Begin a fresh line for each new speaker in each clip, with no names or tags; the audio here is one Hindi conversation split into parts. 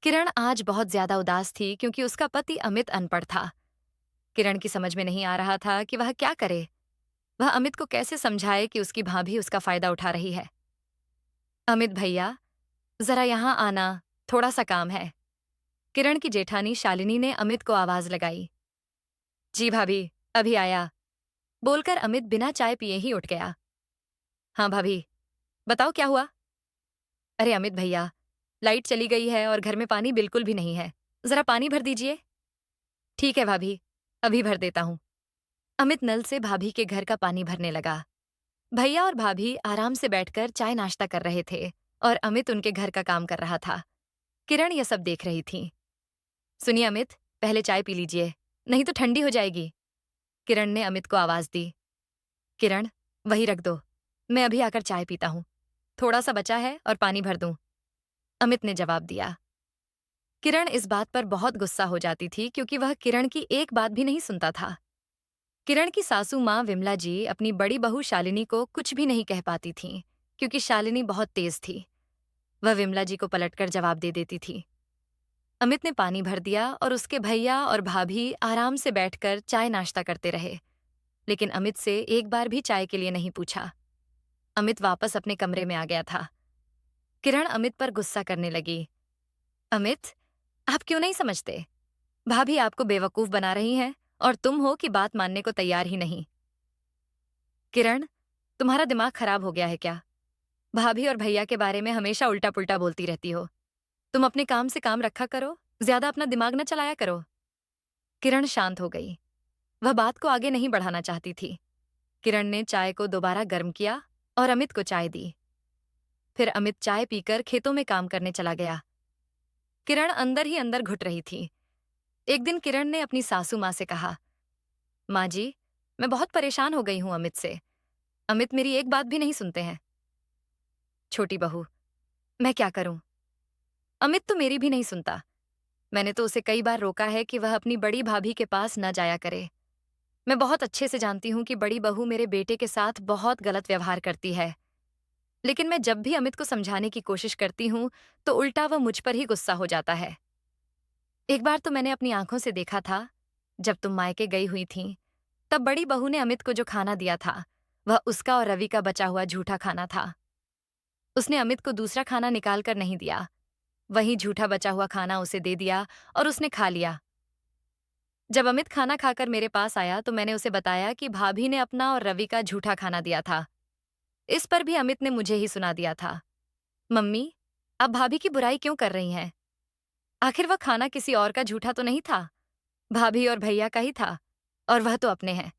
किरण आज बहुत ज्यादा उदास थी क्योंकि उसका पति अमित अनपढ़ था। किरण की समझ में नहीं आ रहा था कि वह क्या करे। वह अमित को कैसे समझाए कि उसकी भाभी उसका फायदा उठा रही है। अमित भैया, जरा यहाँ आना, थोड़ा सा काम है। किरण की जेठानी शालिनी ने अमित को आवाज लगाई। जी भाभी, अभी आया, बोलकर अमित बिना चाय पिए ही उठ गया। हाँ भाभी, बताओ क्या हुआ। अरे अमित भैया, लाइट चली गई है और घर में पानी बिल्कुल भी नहीं है। जरा पानी भर दीजिए। ठीक है भाभी, अभी भर देता हूँ। अमित नल से भाभी के घर का पानी भरने लगा। भैया और भाभी आराम से बैठकर चाय नाश्ता कर रहे थे और अमित उनके घर का काम कर रहा था। किरण यह सब देख रही थी। सुनिए अमित, पहले चाय पी लीजिए, नहीं तो ठंडी हो जाएगी। किरण ने अमित को आवाज दी। किरण, वही रख दो, मैं अभी आकर चाय पीता हूँ। थोड़ा सा बचा है और पानी भर दूं। अमित ने जवाब दिया। किरण इस बात पर बहुत गुस्सा हो जाती थी क्योंकि वह किरण की एक बात भी नहीं सुनता था। किरण की सासू माँ विमला जी अपनी बड़ी बहू शालिनी को कुछ भी नहीं कह पाती थीं, क्योंकि शालिनी बहुत तेज थी। वह विमला जी को पलटकर जवाब दे देती थी। अमित ने पानी भर दिया और उसके भैया और भाभी आराम से बैठकर चाय नाश्ता करते रहे, लेकिन अमित से एक बार भी चाय के लिए नहीं पूछा। अमित वापस अपने कमरे में आ गया था। किरण अमित पर गुस्सा करने लगी। अमित, आप क्यों नहीं समझते? भाभी आपको बेवकूफ बना रही हैं और तुम हो कि बात मानने को तैयार ही नहीं। किरण, तुम्हारा दिमाग खराब हो गया है क्या? भाभी और भैया के बारे में हमेशा उल्टा पुल्टा बोलती रहती हो। तुम अपने काम से काम रखा करो, ज्यादा अपना दिमाग न चलाया करो। किरण शांत हो गई। वह बात को आगे नहीं बढ़ाना चाहती थी। किरण ने चाय को दोबारा गर्म किया और अमित को चाय दी। फिर अमित चाय पीकर खेतों में काम करने चला गया। किरण अंदर ही अंदर घुट रही थी। एक दिन किरण ने अपनी सासू माँ से कहा, माँ जी, मैं बहुत परेशान हो गई हूँ अमित से। अमित मेरी एक बात भी नहीं सुनते हैं। छोटी बहू, मैं क्या करूं? अमित तो मेरी भी नहीं सुनता। मैंने तो उसे कई बार रोका है कि वह अपनी बड़ी भाभी के पास न जाया करे। मैं बहुत अच्छे से जानती हूँ कि बड़ी बहू मेरे बेटे के साथ बहुत गलत व्यवहार करती है, लेकिन मैं जब भी अमित को समझाने की कोशिश करती हूँ तो उल्टा वह मुझ पर ही गुस्सा हो जाता है। एक बार तो मैंने अपनी आंखों से देखा था, जब तुम मायके गई हुई थीं, तब बड़ी बहू ने अमित को जो खाना दिया था, वह उसका और रवि का बचा हुआ झूठा खाना था। उसने अमित को दूसरा खाना निकाल कर नहीं दिया, वही झूठा बचा हुआ खाना उसे दे दिया और उसने खा लिया। जब अमित खाना खाकर मेरे पास आया तो मैंने उसे बताया कि भाभी ने अपना और रवि का झूठा खाना दिया था। इस पर भी अमित ने मुझे ही सुना दिया था। मम्मी, आप भाभी की बुराई क्यों कर रही हैं? आखिर वह खाना किसी और का झूठा तो नहीं था, भाभी और भैया का ही था, और वह तो अपने हैं।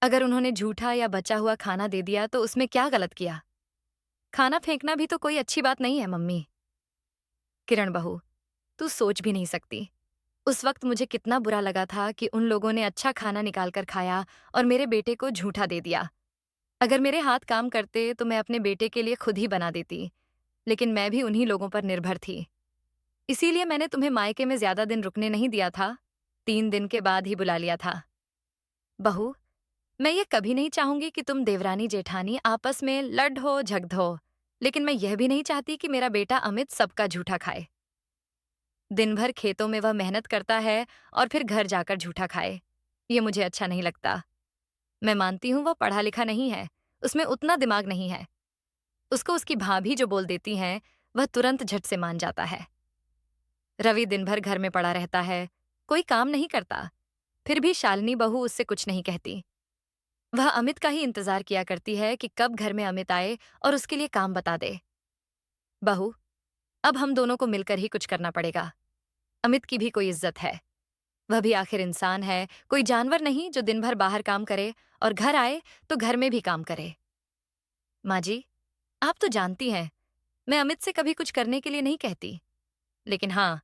अगर उन्होंने झूठा या बचा हुआ खाना दे दिया तो उसमें क्या गलत किया? खाना फेंकना भी तो कोई अच्छी बात नहीं है मम्मी। किरण बहू, तू सोच भी नहीं सकती। उस वक्त मुझे कितना बुरा लगा था कि उन लोगों ने अच्छा खाना निकाल कर खाया और मेरे बेटे को झूठा दे दिया। अगर मेरे हाथ काम करते तो मैं अपने बेटे के लिए खुद ही बना देती, लेकिन मैं भी उन्हीं लोगों पर निर्भर थी। इसीलिए मैंने तुम्हें मायके में ज्यादा दिन रुकने नहीं दिया था, 3 दिन के बाद ही बुला लिया था। बहू, मैं ये कभी नहीं चाहूंगी कि तुम देवरानी जेठानी आपस में लड़ हो झगड़ हो, लेकिन मैं यह भी नहीं चाहती कि मेरा बेटा अमित सबका झूठा खाए। दिन भर खेतों में वह मेहनत करता है और फिर घर जाकर झूठा खाए, ये मुझे अच्छा नहीं लगता। मैं मानती हूँ वह पढ़ा लिखा नहीं है, उसमें उतना दिमाग नहीं है। उसको उसकी भाभी जो बोल देती हैं, वह तुरंत झट से मान जाता है। रवि दिन भर घर में पड़ा रहता है, कोई काम नहीं करता, फिर भी शालिनी बहू उससे कुछ नहीं कहती। वह अमित का ही इंतजार किया करती है कि कब घर में अमित आए और उसके लिए काम बता दे। बहू, अब हम दोनों को मिलकर ही कुछ करना पड़ेगा। अमित की भी कोई इज्जत है। वह भी आखिर इंसान है, कोई जानवर नहीं जो दिन भर बाहर काम करे और घर आए तो घर में भी काम करे। माँ जी, आप तो जानती हैं, मैं अमित से कभी कुछ करने के लिए नहीं कहती, लेकिन हाँ,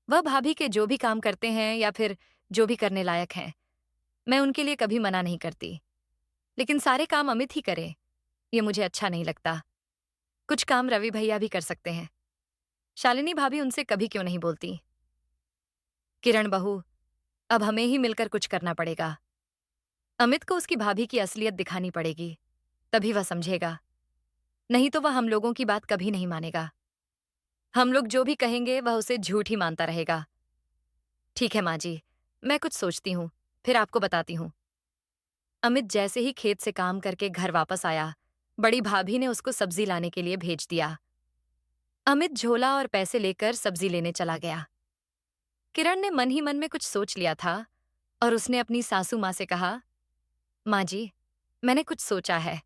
वह भाभी के जो भी काम करते हैं या फिर जो भी करने लायक हैं, मैं उनके लिए कभी मना नहीं करती। लेकिन सारे काम अमित ही करे, ये मुझे अच्छा नहीं लगता। कुछ काम रवि भैया भी कर सकते हैं। शालिनी भाभी उनसे कभी क्यों नहीं बोलती। किरण बहू, अब हमें ही मिलकर कुछ करना पड़ेगा। अमित को उसकी भाभी की असलियत दिखानी पड़ेगी, तभी वह समझेगा, नहीं तो वह हम लोगों की बात कभी नहीं मानेगा। हम लोग जो भी कहेंगे वह उसे झूठ ही मानता रहेगा। ठीक है माँ जी, मैं कुछ सोचती हूँ, फिर आपको बताती हूँ। अमित जैसे ही खेत से काम करके घर वापस आया, बड़ी भाभी ने उसको सब्जी लाने के लिए भेज दिया। अमित झोला और पैसे लेकर सब्जी लेने चला गया। किरण ने मन ही मन में कुछ सोच लिया था और उसने अपनी सासू माँ से कहा, माँ जी, मैंने कुछ सोचा है।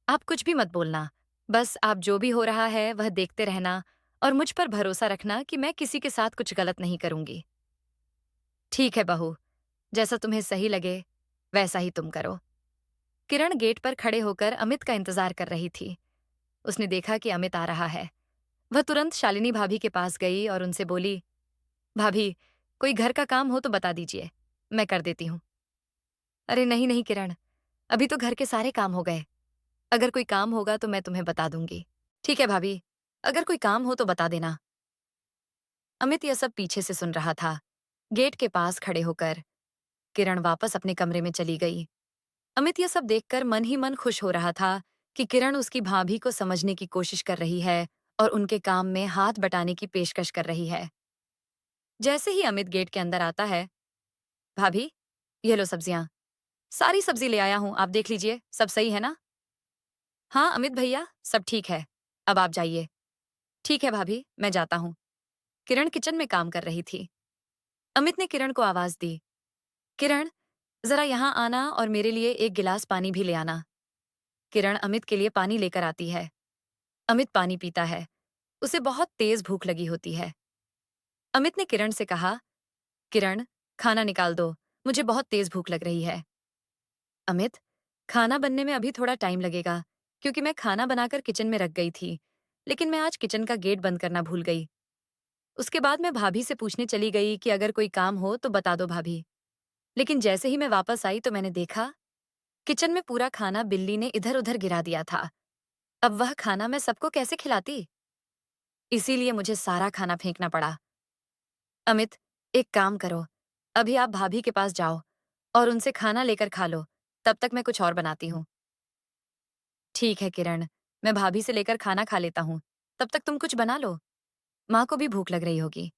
आप कुछ भी मत बोलना। बस आप जो भी हो रहा है वह देखते रहना और मुझ पर भरोसा रखना कि मैं किसी के साथ कुछ गलत नहीं करूंगी। ठीक है बहू, जैसा तुम्हें सही लगे वैसा ही तुम करो। किरण गेट पर खड़े होकर अमित का इंतजार कर रही थी। उसने देखा कि अमित आ रहा है। वह तुरंत शालिनी भाभी के पास गई और उनसे बोली, भाभी, कोई घर का काम हो तो बता दीजिए, मैं कर देती हूँ। अरे नहीं नहीं किरण, अभी तो घर के सारे काम हो गए। अगर कोई काम होगा तो मैं तुम्हें बता दूंगी। ठीक है भाभी, अगर कोई काम हो तो बता देना। अमित यह सब पीछे से सुन रहा था। गेट के पास खड़े होकर किरण वापस अपने कमरे में चली गई। अमित यह सब देखकर मन ही मन खुश हो रहा था कि किरण उसकी भाभी को समझने की कोशिश कर रही है और उनके काम में हाथ बटाने की पेशकश कर रही है। जैसे ही अमित गेट के अंदर आता है, भाभी, ये लो सब्जियां, सारी सब्जी ले आया हूं, आप देख लीजिए, सब सही है ना? हाँ अमित भैया, सब ठीक है। अब आप जाइए। ठीक है भाभी, मैं जाता हूँ। किरण किचन में काम कर रही थी। अमित ने किरण को आवाज दी, किरण, जरा यहाँ आना और मेरे लिए एक गिलास पानी भी ले आना। किरण अमित के लिए पानी लेकर आती है। अमित पानी पीता है। उसे बहुत तेज भूख लगी होती है। अमित ने किरण से कहा, किरण, खाना निकाल दो, मुझे बहुत तेज भूख लग रही है। अमित, खाना बनने में अभी थोड़ा टाइम लगेगा, क्योंकि मैं खाना बनाकर किचन में रख गई थी, लेकिन मैं आज किचन का गेट बंद करना भूल गई। उसके बाद मैं भाभी से पूछने चली गई कि अगर कोई काम हो तो बता दो भाभी। लेकिन जैसे ही मैं वापस आई तो मैंने देखा, किचन में पूरा खाना बिल्ली ने इधर उधर गिरा दिया था। अब वह खाना मैं सबको कैसे खिलाती? इसीलिए मुझे सारा खाना फेंकना पड़ा। अमित, एक काम करो, अभी आप भाभी के पास जाओ और उनसे खाना लेकर खा लो, तब तक मैं कुछ और बनाती हूँ। ठीक है किरण, मैं भाभी से लेकर खाना खा लेता हूँ, तब तक तुम कुछ बना लो, माँ को भी भूख लग रही होगी।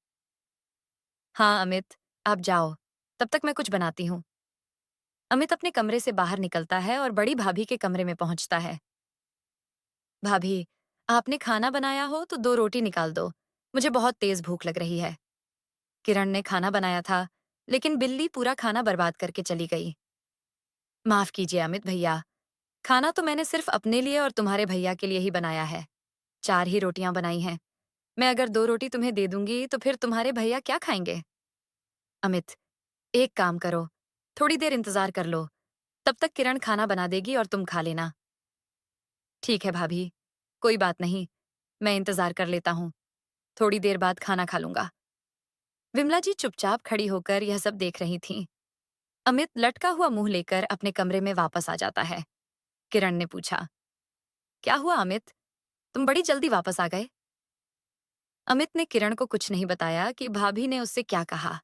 हाँ अमित, आप जाओ, तब तक मैं कुछ बनाती हूँ। अमित अपने कमरे से बाहर निकलता है और बड़ी भाभी के कमरे में पहुंचता है। भाभी, आपने खाना बनाया हो तो 2 रोटी निकाल दो, मुझे बहुत तेज भूख लग रही है। किरण ने खाना बनाया था, लेकिन बिल्ली पूरा खाना बर्बाद करके चली गई। माफ कीजिए अमित भैया, खाना तो मैंने सिर्फ अपने लिए और तुम्हारे भैया के लिए ही बनाया है। 4 ही रोटियां बनाई हैं। मैं अगर 2 रोटी तुम्हें दे दूंगी तो फिर तुम्हारे भैया क्या खाएंगे? अमित, एक काम करो, थोड़ी देर इंतजार कर लो, तब तक किरण खाना बना देगी और तुम खा लेना। ठीक है भाभी, कोई बात नहीं, मैं इंतजार कर लेता हूँ, थोड़ी देर बाद खाना खा लूंगा। विमला जी चुपचाप खड़ी होकर यह सब देख रही थीं। अमित लटका हुआ मुंह लेकर अपने कमरे में वापस आ जाता है। किरण ने पूछा, क्या हुआ अमित, तुम बड़ी जल्दी वापस आ गए? अमित ने किरण को कुछ नहीं बताया कि भाभी ने उससे क्या कहा।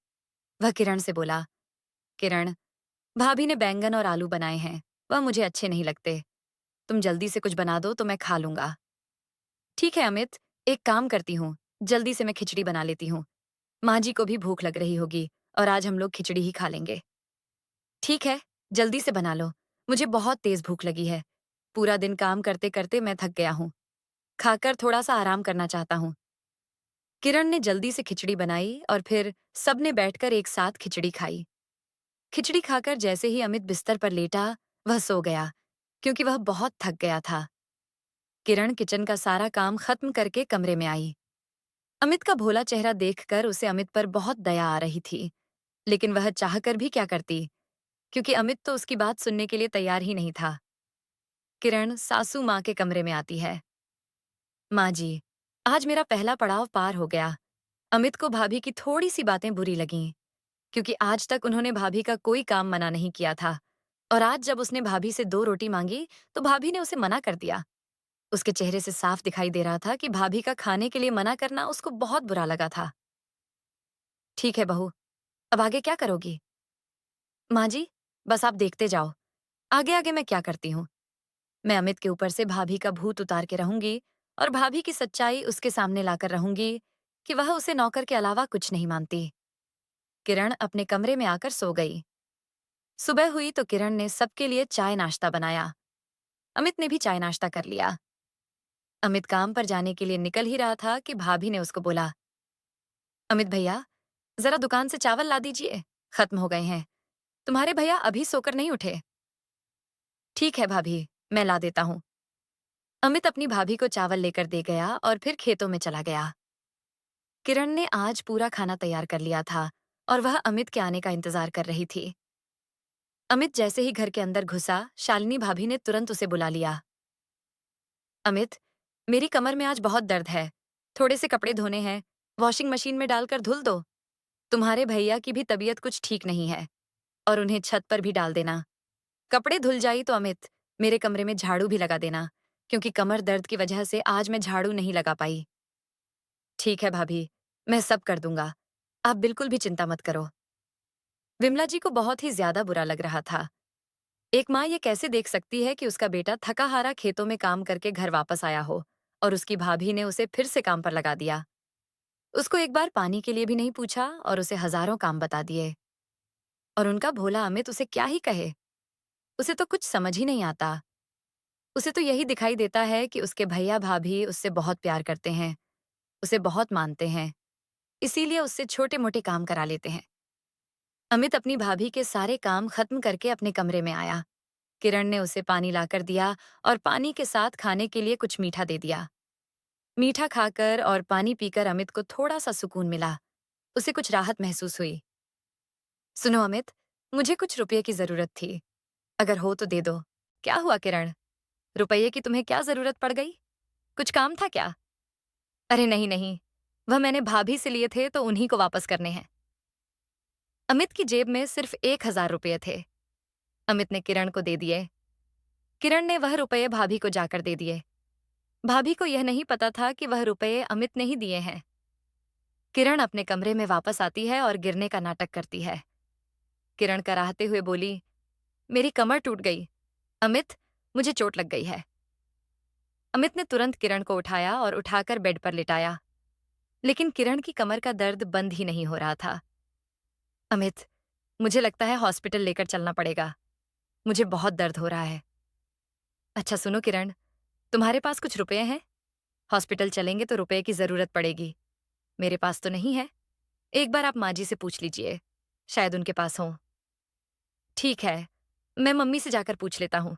वह किरण से बोला, किरण, भाभी ने बैंगन और आलू बनाए हैं, वह मुझे अच्छे नहीं लगते। तुम जल्दी से कुछ बना दो तो मैं खा लूंगा। ठीक है अमित, एक काम करती हूँ, जल्दी से मैं खिचड़ी बना लेती हूँ। माँ जी को भी भूख लग रही होगी और आज हम लोग खिचड़ी ही खा लेंगे। ठीक है, जल्दी से बना लो, मुझे बहुत तेज भूख लगी है। पूरा दिन काम करते करते मैं थक गया हूँ, खाकर थोड़ा सा आराम करना चाहता हूँ। किरण ने जल्दी से खिचड़ी बनाई और फिर सबने बैठकर एक साथ खिचड़ी खाई। खिचड़ी खाकर जैसे ही अमित बिस्तर पर लेटा, वह सो गया, क्योंकि वह बहुत थक गया था। किरण किचन का सारा काम खत्म करके कमरे में आई। अमित का भोला चेहरा देखकर उसे अमित पर बहुत दया आ रही थी, लेकिन वह चाहकर भी क्या करती, क्योंकि अमित तो उसकी बात सुनने के लिए तैयार ही नहीं था। किरण सासू माँ के कमरे में आती है। माँ जी, आज मेरा पहला पड़ाव पार हो गया। अमित को भाभी की थोड़ी सी बातें बुरी लगीं, क्योंकि आज तक उन्होंने भाभी का कोई काम मना नहीं किया था, और आज जब उसने भाभी से 2 रोटी मांगी तो भाभी ने उसे मना कर दिया। उसके चेहरे से साफ दिखाई दे रहा था कि भाभी का खाने के लिए मना करना उसको बहुत बुरा लगा था। ठीक है बहू, अब आगे क्या करोगी? माँ जी, बस आप देखते जाओ, आगे आगे मैं क्या करती हूँ। मैं अमित के ऊपर से भाभी का भूत उतार के रहूंगी और भाभी की सच्चाई उसके सामने लाकर रहूंगी कि वह उसे नौकर के अलावा कुछ नहीं मानती। किरण अपने कमरे में आकर सो गई। सुबह हुई तो किरण ने सबके लिए चाय नाश्ता बनाया। अमित ने भी चाय नाश्ता कर लिया। अमित काम पर जाने के लिए निकल ही रहा था कि भाभी ने उसको बोला, अमित भैया, जरा दुकान से चावल ला दीजिए, खत्म हो गए हैं। तुम्हारे भैया अभी सोकर नहीं उठे। ठीक है भाभी, मैं ला देता हूँ। अमित अपनी भाभी को चावल लेकर दे गया और फिर खेतों में चला गया। किरण ने आज पूरा खाना तैयार कर लिया था और वह अमित के आने का इंतजार कर रही थी। अमित जैसे ही घर के अंदर घुसा, शालिनी भाभी ने तुरंत उसे बुला लिया। अमित, मेरी कमर में आज बहुत दर्द है। थोड़े से कपड़े धोने हैं, वॉशिंग मशीन में डालकर धुल दो। तुम्हारे भैया की भी तबीयत कुछ ठीक नहीं है और उन्हें छत पर भी डाल देना। कपड़े धुल जाई तो अमित, मेरे कमरे में झाड़ू भी लगा देना, क्योंकि कमर दर्द की वजह से आज मैं झाड़ू नहीं लगा पाई। ठीक है भाभी, मैं सब कर दूंगा। आप बिल्कुल भी चिंता मत करो। विमला जी को बहुत ही ज्यादा बुरा लग रहा था। एक माँ ये कैसे देख सकती है कि उसका बेटा थका हारा खेतों में काम करके घर वापस आया हो और उसकी भाभी ने उसे फिर से काम पर लगा दिया। उसको एक बार पानी के लिए भी नहीं पूछा और उसे हजारों काम बता दिए। और उनका भोला अमित उसे क्या ही कहे। उसे तो कुछ समझ ही नहीं आता। उसे तो यही दिखाई देता है कि उसके भैया भाभी उससे बहुत प्यार करते हैं, उसे बहुत मानते हैं, इसीलिए उससे छोटे मोटे काम करा लेते हैं। अमित अपनी भाभी के सारे काम खत्म करके अपने कमरे में आया। किरण ने उसे पानी लाकर दिया और पानी के साथ खाने के लिए कुछ मीठा दे दिया। मीठा खाकर और पानी पीकर अमित को थोड़ा सा सुकून मिला। उसे कुछ राहत महसूस हुई। सुनो अमित, मुझे कुछ रुपये की जरूरत थी, अगर हो तो दे दो। क्या हुआ किरण, रुपये की तुम्हें क्या जरूरत पड़ गई? कुछ काम था क्या? अरे नहीं नहीं, वह मैंने भाभी से लिए थे तो उन्हीं को वापस करने हैं। अमित की जेब में सिर्फ 1,000 रुपये थे। अमित ने किरण को दे दिए। किरण ने वह रुपये भाभी को जाकर दे दिए। भाभी को यह नहीं पता था कि वह रुपये अमित ने ही दिए हैं। किरण अपने कमरे में वापस आती है और गिरने का नाटक करती है। किरण कराहते हुए बोली, मेरी कमर टूट गई। अमित, मुझे चोट लग गई है। अमित ने तुरंत किरण को उठाया और उठाकर बेड पर लिटाया, लेकिन किरण की कमर का दर्द बंद ही नहीं हो रहा था। अमित, मुझे लगता है हॉस्पिटल लेकर चलना पड़ेगा। मुझे बहुत दर्द हो रहा है। अच्छा सुनो किरण, तुम्हारे पास कुछ रुपए हैं? हॉस्पिटल चलेंगे तो रुपए की जरूरत पड़ेगी। मेरे पास तो नहीं है। एक बार आप माँ जी से पूछ लीजिए, शायद उनके पास हो। ठीक है, मैं मम्मी से जाकर पूछ लेता हूँ।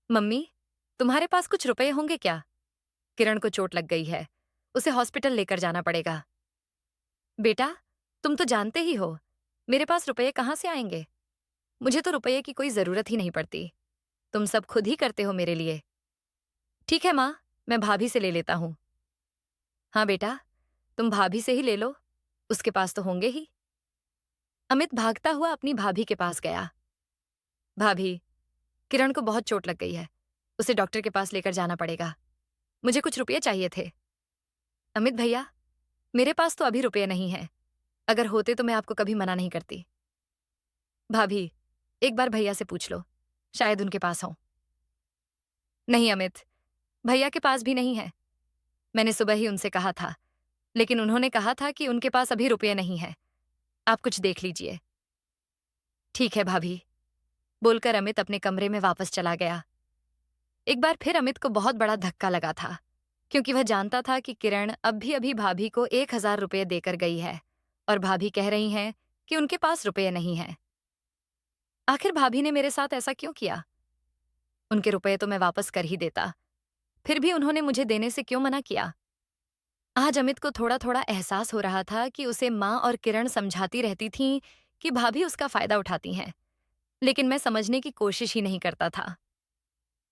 मम्मी, तुम्हारे पास कुछ रुपए होंगे क्या? किरण को चोट लग गई है, उसे हॉस्पिटल लेकर जाना पड़ेगा। बेटा, तुम तो जानते ही हो, मेरे पास रुपये कहाँ से आएंगे? मुझे तो रुपये की कोई जरूरत ही नहीं पड़ती। तुम सब खुद ही करते हो मेरे लिए। ठीक है माँ, मैं भाभी से ले लेता हूँ। हाँ बेटा, तुम भाभी से ही ले लो, उसके पास तो होंगे ही। अमित भागता हुआ अपनी भाभी के पास गया। भाभी, किरण को बहुत चोट लग गई है, उसे डॉक्टर के पास लेकर जाना पड़ेगा। मुझे कुछ रुपये चाहिए थे। अमित भैया, मेरे पास तो अभी रुपये नहीं है, अगर होते तो मैं आपको कभी मना नहीं करती। भाभी, एक बार भैया से पूछ लो, शायद उनके पास हो। नहीं अमित, भैया के पास भी नहीं है। मैंने सुबह ही उनसे कहा था, लेकिन उन्होंने कहा था कि उनके पास अभी रुपये नहीं है। आप कुछ देख लीजिए। ठीक है भाभी, बोलकर अमित अपने कमरे में वापस चला गया। एक बार फिर अमित को बहुत बड़ा धक्का लगा था, क्योंकि वह जानता था कि किरण अब भी अभी भाभी को 1,000 रुपये देकर गई है और भाभी कह रही हैं कि उनके पास रुपये नहीं है। आखिर भाभी ने मेरे साथ ऐसा क्यों किया? उनके रुपये तो मैं वापस कर ही देता, फिर भी उन्होंने मुझे देने से क्यों मना किया? आज अमित को थोड़ा थोड़ा एहसास हो रहा था कि उसे माँ और किरण समझाती रहती थीं कि भाभी उसका फायदा उठाती हैं, लेकिन मैं समझने की कोशिश ही नहीं करता था।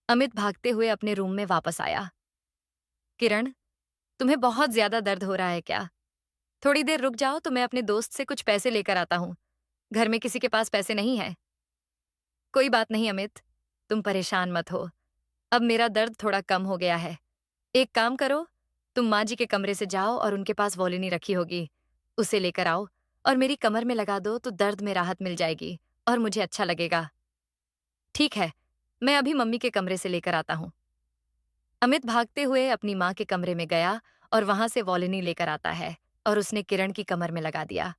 अमित भागते हुए अपने रूम में वापस आया। किरण, तुम्हें बहुत ज्यादा दर्द हो रहा है क्या? थोड़ी देर रुक जाओ तो मैं अपने दोस्त से कुछ पैसे लेकर आता हूँ। घर में किसी के पास पैसे नहीं है। कोई बात नहीं अमित, तुम परेशान मत हो। अब मेरा दर्द थोड़ा कम हो गया है। एक काम करो, तुम माँ जी के कमरे से जाओ और उनके पास वॉलिनी रखी होगी, उसे लेकर आओ और मेरी कमर में लगा दो तो दर्द में राहत मिल जाएगी और मुझे अच्छा लगेगा। ठीक है, मैं अभी मम्मी के कमरे से लेकर आता हूँ। अमित भागते हुए अपनी माँ के कमरे में गया और वहां से वॉलिनी लेकर आता है और उसने किरण की कमर में लगा दिया।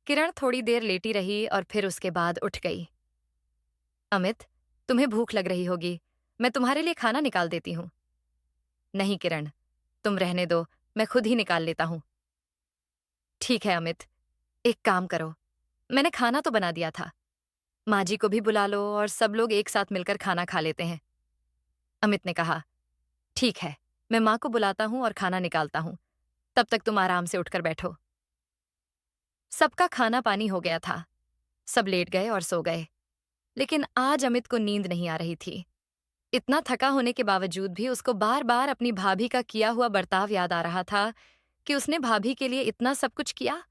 किरण थोड़ी देर लेटी रही और फिर उसके बाद उठ गई। अमित, तुम्हें भूख लग रही होगी, मैं तुम्हारे लिए खाना निकाल देती हूँ। नहीं किरण, तुम रहने दो, मैं खुद ही निकाल लेता हूँ। ठीक है अमित, एक काम करो, मैंने खाना तो बना दिया था, माँ जी को भी बुला लो और सब लोग एक साथ मिलकर खाना खा लेते हैं। अमित ने कहा, ठीक है, मैं माँ को बुलाता हूँ और खाना निकालता हूँ, तब तक तुम आराम से उठकर बैठो। सबका खाना पानी हो गया था, सब लेट गए और सो गए। लेकिन आज अमित को नींद नहीं आ रही थी। इतना थका होने के बावजूद भी उसको बार बार अपनी भाभी का किया हुआ बर्ताव याद आ रहा था कि उसने भाभी के लिए इतना सब कुछ किया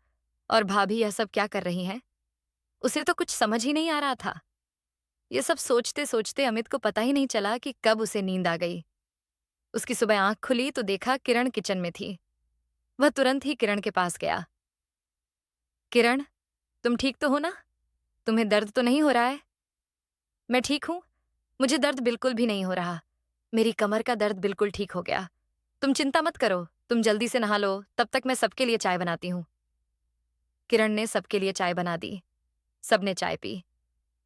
और भाभी यह सब क्या कर रही हैं। उसे तो कुछ समझ ही नहीं आ रहा था। ये सब सोचते सोचते अमित को पता ही नहीं चला कि कब उसे नींद आ गई। उसकी सुबह आंख खुली तो देखा किरण किचन में थी। वह तुरंत ही किरण के पास गया। किरण, तुम ठीक तो हो ना? तुम्हें दर्द तो नहीं हो रहा है? मैं ठीक हूं, मुझे दर्द बिल्कुल भी नहीं हो रहा। मेरी कमर का दर्द बिल्कुल ठीक हो गया। तुम चिंता मत करो, तुम जल्दी से नहा लो, तब तक मैं सबके लिए चाय बनाती हूँ। किरण ने सबके लिए चाय बना दी। सबने चाय पी।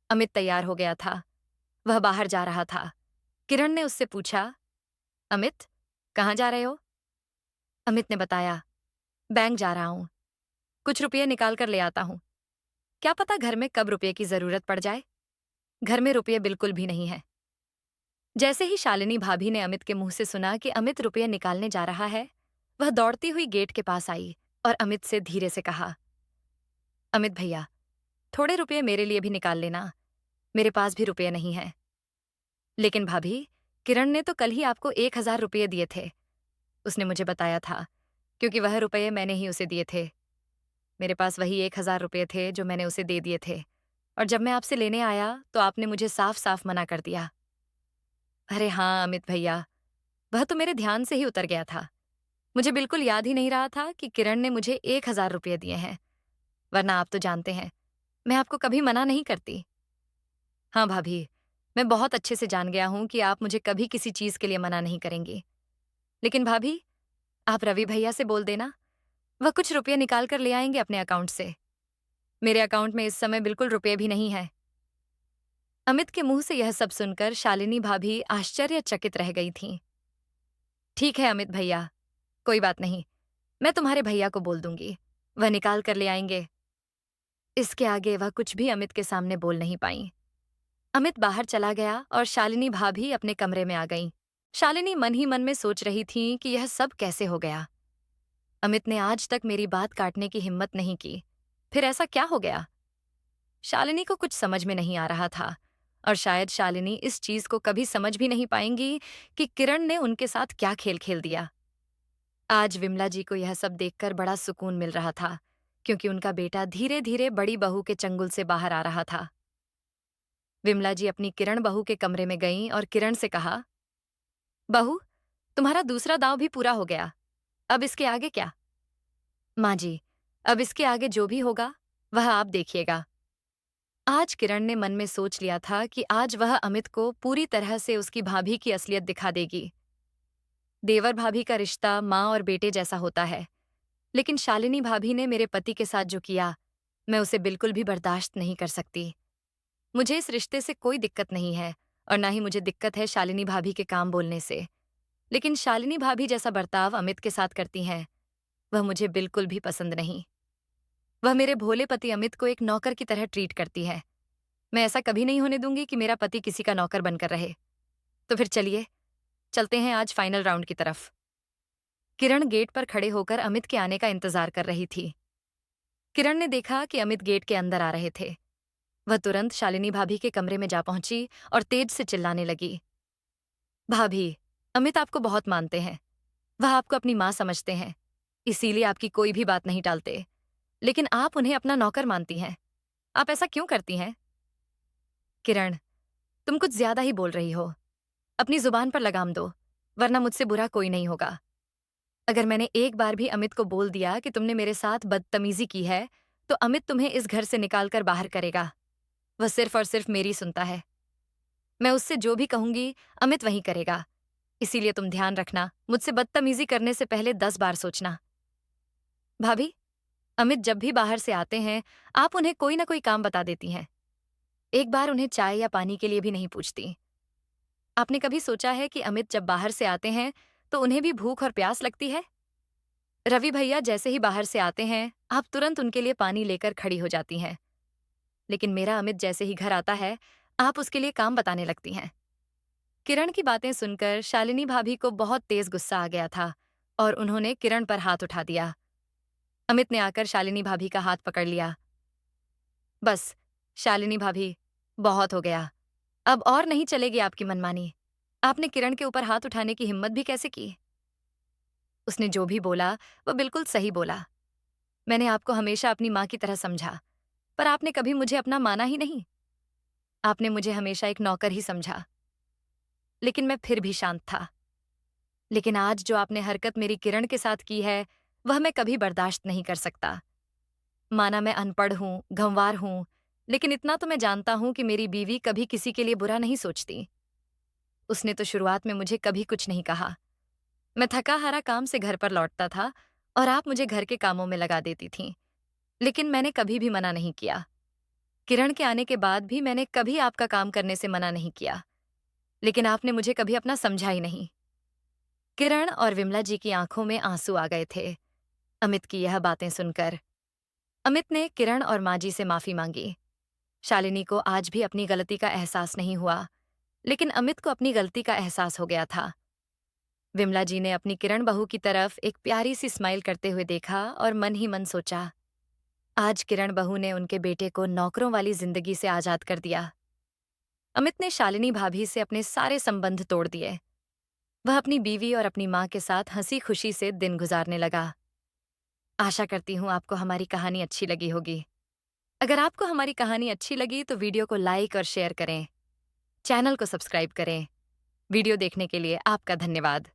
अमित तैयार हो गया था। वह बाहर जा रहा था। किरण ने उससे पूछा, अमित, कहाँ जा रहे हो? अमित ने बताया, बैंक जा रहा हूँ, कुछ रुपये निकाल कर ले आता हूँ। क्या पता घर में कब रुपये की जरूरत पड़ जाए। घर में रुपये बिल्कुल भी नहीं है। जैसे ही शालिनी भाभी ने अमित के मुंह से सुना कि अमित रुपये निकालने जा रहा है, वह दौड़ती हुई गेट के पास आई और अमित से धीरे से कहा, अमित भैया, थोड़े रुपये मेरे लिए भी निकाल लेना, मेरे पास भी रुपये नहीं है। लेकिन भाभी, किरण ने तो कल ही आपको 1,000 रुपये दिए थे। उसने मुझे बताया था, क्योंकि वह रुपये मैंने ही उसे दिए थे। मेरे पास वही 1,000 रुपये थे जो मैंने उसे दे दिए थे, और जब मैं आपसे लेने आया तो आपने मुझे साफ साफ मना कर दिया। अरे हाँ अमित भैया, वह तो मेरे ध्यान से ही उतर गया था। मुझे बिल्कुल याद ही नहीं रहा था कि किरण ने मुझे 1,000 रुपये दिए हैं, वरना आप तो जानते हैं, मैं आपको कभी मना नहीं करती। हाँ भाभी, मैं बहुत अच्छे से जान गया हूँ कि आप मुझे कभी किसी चीज के लिए मना नहीं करेंगी। लेकिन भाभी, आप रवि भैया से बोल देना, वह कुछ रुपये निकाल कर ले आएंगे अपने अकाउंट से। मेरे अकाउंट में इस समय बिल्कुल रुपये भी नहीं है। अमित के मुंह से यह सब सुनकर शालिनी भाभी आश्चर्यचकित रह गई थीं। ठीक है अमित भैया, कोई बात नहीं, मैं तुम्हारे भैया को बोल दूंगी, वह निकाल कर ले आएंगे। इसके आगे वह कुछ भी अमित के सामने बोल नहीं पाई। अमित बाहर चला गया और शालिनी भाभी अपने कमरे में आ गईं। शालिनी मन ही मन में सोच रही थी कि यह सब कैसे हो गया। अमित ने आज तक मेरी बात काटने की हिम्मत नहीं की, फिर ऐसा क्या हो गया? शालिनी को कुछ समझ में नहीं आ रहा था, और शायद शालिनी इस चीज को कभी समझ भी नहीं पाएंगी कि किरण ने उनके साथ क्या खेल खेल दिया। आज विमला जी को यह सब देखकर बड़ा सुकून मिल रहा था, क्योंकि उनका बेटा धीरे धीरे बड़ी बहू के चंगुल से बाहर आ रहा था। विमला जी अपनी किरण बहू के कमरे में गईं और किरण से कहा, बहू, तुम्हारा दूसरा दांव भी पूरा हो गया, अब इसके आगे क्या? माँ जी, अब इसके आगे जो भी होगा वह आप देखिएगा। आज किरण ने मन में सोच लिया था कि आज वह अमित को पूरी तरह से उसकी भाभी की असलियत दिखा देगी। देवर भाभी का रिश्ता माँ और बेटे जैसा होता है, लेकिन शालिनी भाभी ने मेरे पति के साथ जो किया, मैं उसे बिल्कुल भी बर्दाश्त नहीं कर सकती। मुझे इस रिश्ते से कोई दिक्कत नहीं है, और ना ही मुझे दिक्कत है शालिनी भाभी के काम बोलने से। लेकिन शालिनी भाभी जैसा बर्ताव अमित के साथ करती हैं, वह मुझे बिल्कुल भी पसंद नहीं। वह मेरे भोले पति अमित को एक नौकर की तरह ट्रीट करती है। मैं ऐसा कभी नहीं होने दूंगी कि मेरा पति किसी का नौकर बनकर रहे। तो फिर चलिए, चलते हैं आज फाइनल राउंड की तरफ। किरण गेट पर खड़े होकर अमित के आने का इंतजार कर रही थी। किरण ने देखा कि अमित गेट के अंदर आ रहे थे। वह तुरंत शालिनी भाभी के कमरे में जा पहुंची और तेज से चिल्लाने लगी, भाभी, अमित आपको बहुत मानते हैं, वह आपको अपनी माँ समझते हैं, इसीलिए आपकी कोई भी बात नहीं टालते, लेकिन आप उन्हें अपना नौकर मानती हैं। आप ऐसा क्यों करती हैं? किरण, तुम कुछ ज्यादा ही बोल रही हो। अपनी जुबान पर लगाम दो, वरना मुझसे बुरा कोई नहीं होगा। अगर मैंने एक बार भी अमित को बोल दिया कि तुमने मेरे साथ बदतमीजी की है, तो अमित तुम्हें इस घर से निकालकर बाहर करेगा। वह सिर्फ और सिर्फ मेरी सुनता है। मैं उससे जो भी कहूंगी, अमित वही करेगा। इसीलिए तुम ध्यान रखना, मुझसे बदतमीजी करने से पहले 10 बार सोचना। भाभी, अमित जब भी बाहर से आते हैं, आप उन्हें कोई ना कोई काम बता देती हैं। एक बार उन्हें चाय या पानी के लिए भी नहीं पूछती। आपने कभी सोचा है कि अमित जब बाहर से आते हैं, तो उन्हें भी भूख और प्यास लगती है? रवि भैया जैसे ही बाहर से आते हैं, आप तुरंत उनके लिए पानी लेकर खड़ी हो जाती हैं। लेकिन मेरा अमित जैसे ही घर आता है, आप उसके लिए काम बताने लगती हैं। किरण की बातें सुनकर शालिनी भाभी को बहुत तेज गुस्सा आ गया था और उन्होंने किरण पर हाथ उठा दिया। अमित ने आकर शालिनी भाभी का हाथ पकड़ लिया। बस, शालिनी भाभी, बहुत हो गया। अब और नहीं चलेगी आपकी मनमानी। आपने किरण के ऊपर हाथ उठाने की हिम्मत भी कैसे की? उसने जो भी बोला, वो बिल्कुल सही बोला। मैंने आपको हमेशा अपनी माँ की तरह समझा, पर आपने कभी मुझे अपना माना ही नहीं। आपने मुझे हमेशा एक नौकर ही समझा। लेकिन मैं फिर भी शांत था। लेकिन आज जो आपने हरकत मेरी किरण के साथ की है, वह मैं कभी बर्दाश्त नहीं कर सकता। माना मैं अनपढ़ हूँ, गंवार हूँ, लेकिन इतना तो मैं जानता हूँ कि मेरी बीवी कभी किसी के लिए बुरा नहीं सोचती। उसने तो शुरुआत में मुझे कभी कुछ नहीं कहा। मैं थका-हारा काम से घर पर लौटता था और आप मुझे घर के कामों में लगा देती थीं। लेकिन मैंने कभी भी मना नहीं किया। किरण के आने के बाद भी मैंने कभी आपका काम करने से मना नहीं किया। लेकिन आपने मुझे कभी अपना समझा ही नहीं। किरण और विमला जी की आंखों में आंसू आ गए थे, अमित की यह बातें सुनकर। अमित ने किरण और माँ जी से माफी मांगी। शालिनी को आज भी अपनी गलती का एहसास नहीं हुआ, लेकिन अमित को अपनी गलती का एहसास हो गया था। विमला जी ने अपनी किरण बहू की तरफ एक प्यारी सी स्माइल करते हुए देखा और मन ही मन सोचा, आज किरण बहू ने उनके बेटे को नौकरों वाली जिंदगी से आजाद कर दिया। अमित ने शालिनी भाभी से अपने सारे संबंध तोड़ दिए। वह अपनी बीवी और अपनी माँ के साथ हंसी खुशी से दिन गुजारने लगा। आशा करती हूँ आपको हमारी कहानी अच्छी लगी होगी। अगर आपको हमारी कहानी अच्छी लगी तो वीडियो को लाइक और शेयर करें। चैनल को सब्सक्राइब करें। वीडियो देखने के लिए आपका धन्यवाद।